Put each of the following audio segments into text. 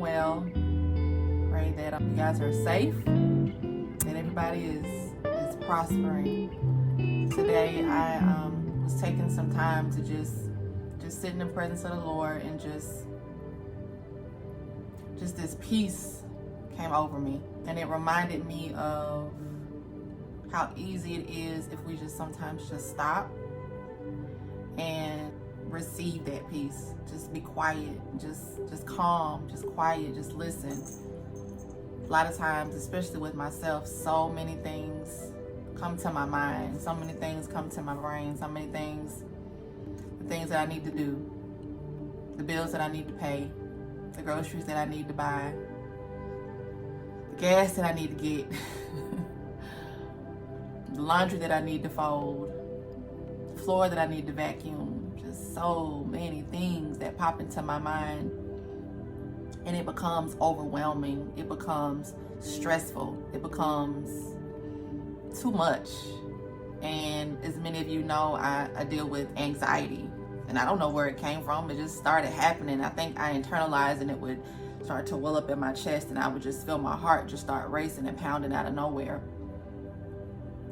well. Pray that you guys are safe and everybody is prospering. Today I was taking some time to just sit in the presence of the Lord, and just this peace came over me, and it reminded me of how easy it is if we just sometimes just stop and receive that peace. Just be quiet, just calm, just quiet, just listen. A lot of times, especially with myself, so many things come to my mind, so many things come to my brain, so many things, the things that I need to do, the bills that I need to pay, the groceries that I need to buy, the gas that I need to get, the laundry that I need to fold, the floor that I need to vacuum. Just so many things that pop into my mind, and it becomes overwhelming. It becomes stressful. It becomes too much. And as many of you know, I deal with anxiety, and I don't know where it came from. It just started happening. I think I internalized, and it would start to well up in my chest, and I would just feel my heart just start racing and pounding out of nowhere.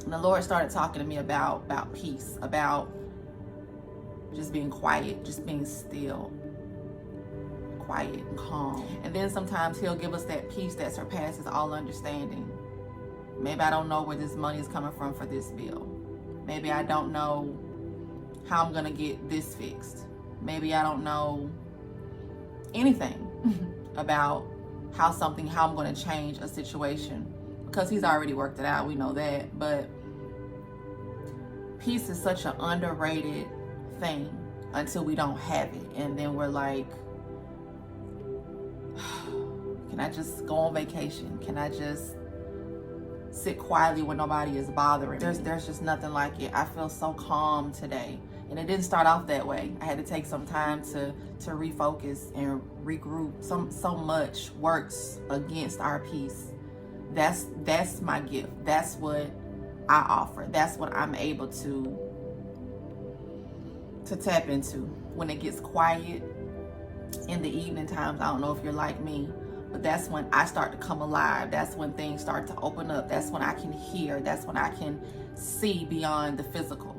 And the Lord started talking to me about peace, about just being quiet, just being still, quiet and calm. And then sometimes He'll give us that peace that surpasses all understanding. Maybe I don't know where this money is coming from for this bill. Maybe I don't know how I'm gonna get this fixed. Maybe I don't know anything about how I'm gonna change a situation, because He's already worked it out. We know that. But peace is such an underrated thing until we don't have it, and then we're like, can I just go on vacation? Can I just sit quietly when nobody is bothering me? There's just nothing like it. I feel so calm today, and it didn't start off that way. I had to take some time to refocus and regroup. So much works against our peace. That's my gift. That's what I offer. That's what I'm able to tap into when it gets quiet in the evening times. I don't know if you're like me, but that's when I start to come alive. That's when things start to open up. That's when I can hear. That's when I can see beyond the physical.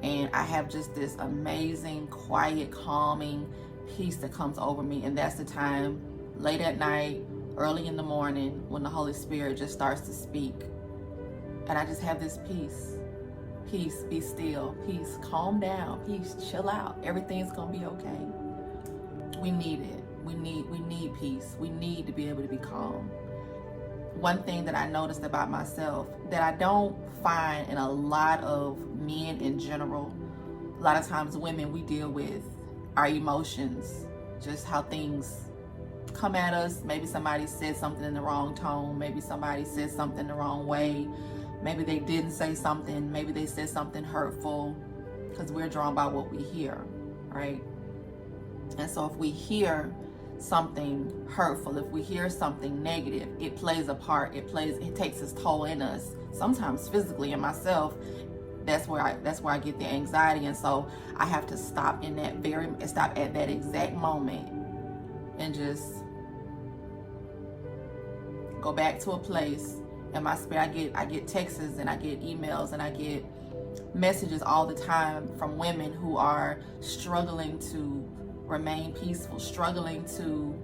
And I have just this amazing, quiet, calming peace that comes over me. And that's the time, late at night, early in the morning, when the Holy Spirit just starts to speak. And I just have this peace. Peace, be still. Peace, calm down. Peace, chill out. Everything's gonna be okay. We need it. We need peace. We need to be able to be calm. One thing that I noticed about myself that I don't find in a lot of men in general, a lot of times women, we deal with our emotions, just how things come at us. Maybe somebody said something in the wrong tone. Maybe somebody said something the wrong way. Maybe they didn't say something. Maybe they said something hurtful, because we're drawn by what we hear, right? And so if we hear something hurtful, if we hear something negative, it plays a part. It takes its toll in us. Sometimes physically, in myself, that's where I get the anxiety. And so I have to stop at that exact moment and just go back to a place. In my spirit, I get texts and I get emails and I get messages all the time from women who are struggling to remain peaceful, struggling to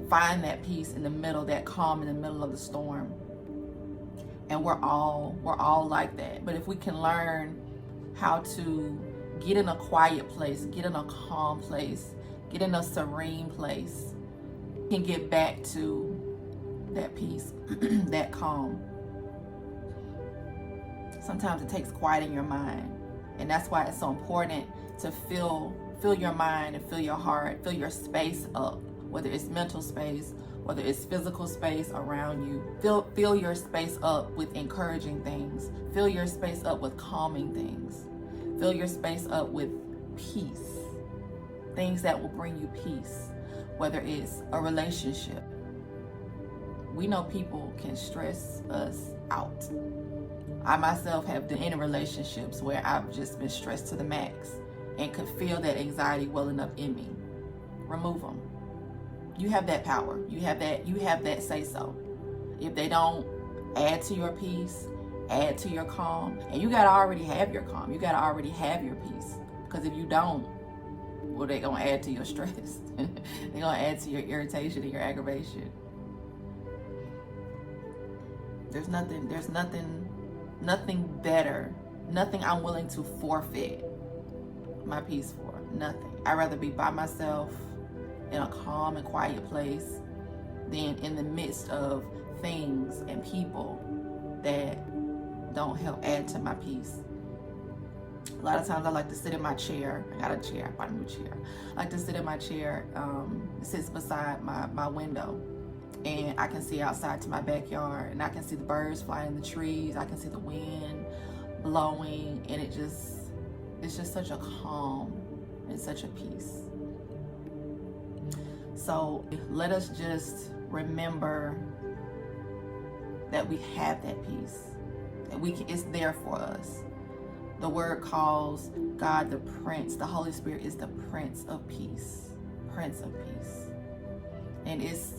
find that peace in the middle, that calm in the middle of the storm. And we're all like that. But if we can learn how to get in a quiet place, get in a calm place, get in a serene place, we can get back to that peace, that calm. Sometimes it takes quiet in your mind, and that's why it's so important to fill your mind and fill your heart, fill your space up, whether it's mental space, whether it's physical space around you. Fill your space up with encouraging things. Fill your space up with calming things. Fill your space up with peace, things that will bring you peace, whether it's a relationship. We know people can stress us out. I myself have been in relationships where I've just been stressed to the max and could feel that anxiety welling up in me. Remove them. You have that power. You have that say so. If they don't add to your peace, add to your calm, and you gotta already have your calm. You gotta already have your peace. Because if you don't, well, they're gonna add to your stress. They're gonna add to your irritation and your aggravation. There's nothing better, nothing I'm willing to forfeit my peace for. Nothing. I'd rather be by myself in a calm and quiet place than in the midst of things and people that don't help add to my peace. A lot of times I like to sit in my chair. I got a chair, I bought a new chair. I like to sit in my chair. It sits beside my window, and I can see outside to my backyard, and I can see the birds flying in the trees. I can see the wind blowing, and it's just such a calm and such a peace. So let us just remember that we have that peace, that it's there for us. The word calls God the Prince. The Holy Spirit is the Prince of Peace. Prince of Peace. And it's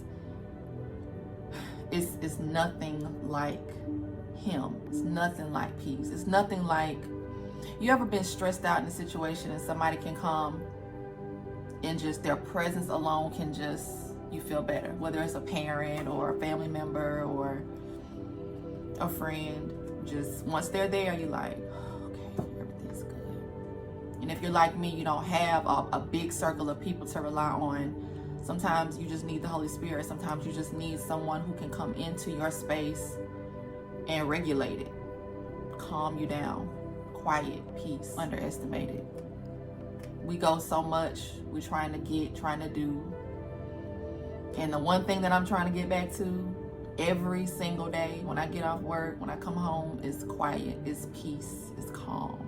nothing like him. It's nothing like peace. It's nothing like, you ever been stressed out in a situation and somebody can come and just their presence alone can just, you feel better. Whether it's a parent or a family member or a friend, just once they're there, you're like, everything's good. And if you're like me, you don't have a big circle of people to rely on. Sometimes you just need the Holy Spirit. Sometimes you just need someone who can come into your space and regulate it, calm you down. Quiet, peace, underestimated. We go so much, we're trying to do. And the one thing that I'm trying to get back to every single day when I get off work, when I come home, is quiet, is peace, is calm.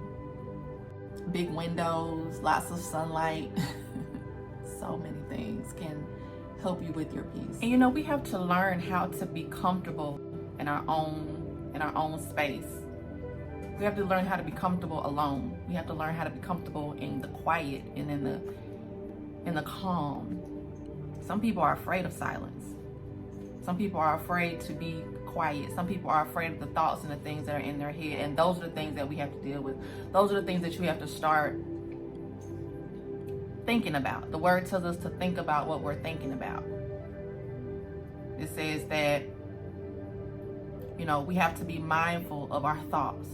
Big windows, lots of sunlight. So many things can help you with your peace. And we have to learn how to be comfortable in our own space. We have to learn how to be comfortable alone. We have to learn how to be comfortable in the quiet and in the calm. Some people are afraid of silence. Some people are afraid to be quiet. Some people are afraid of the thoughts and the things that are in their head. And those are the things that we have to deal with. Those are the things that you have to start thinking about. The word tells us to think about what we're thinking about. It says that, we have to be mindful of our thoughts,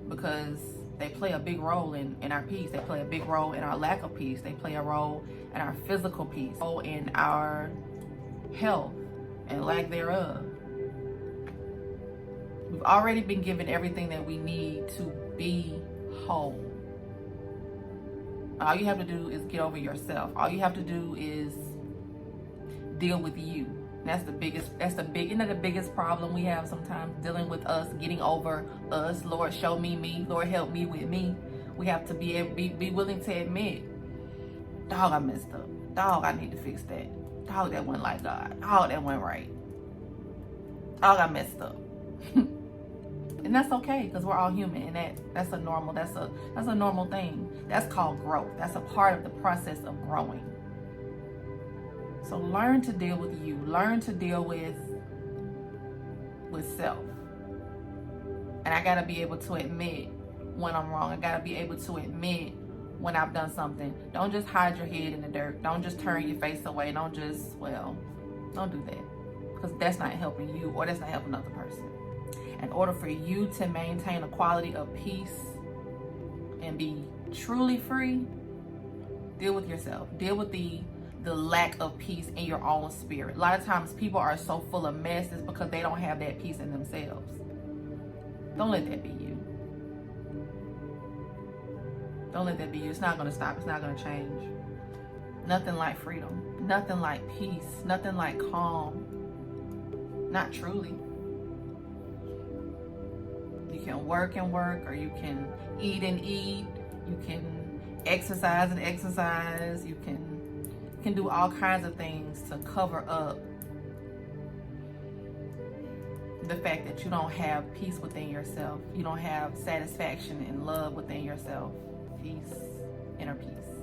because they play a big role in our peace. They play a big role in our lack of peace. They play a role in our physical peace, in our health and lack thereof. We've already been given everything that we need to be whole. All you have to do is get over yourself. All you have to do is deal with you. That's the biggest problem we have sometimes, dealing with us, getting over us. Lord, show me me. Lord, help me with me. We have to be willing to admit, dog, I messed up. Dog, I need to fix that. Dog, that wasn't like God. Dog, that wasn't right. Dog, I messed up. And that's okay, because we're all human, and that's a normal thing. That's called growth. That's a part of the process of growing. So learn to deal with you. Learn to deal with self. And I gotta be able to admit when I'm wrong. I gotta be able to admit when I've done something. Don't just hide your head in the dirt. Don't just turn your face away. Don't do that. Because that's not helping you, or that's not helping another person. In order for you to maintain a quality of peace and be truly free, deal with yourself. Deal with the lack of peace in your own spirit. A lot of times people are so full of mess is because they don't have that peace in themselves. Don't let that be you. Don't let that be you. It's not going to stop. It's not going to change. Nothing like freedom. Nothing like peace. Nothing like calm. Not truly. You can work and work, or you can eat and eat. You can exercise and exercise. You can do all kinds of things to cover up the fact that you don't have peace within yourself. You don't have satisfaction and love within yourself. Peace, inner peace.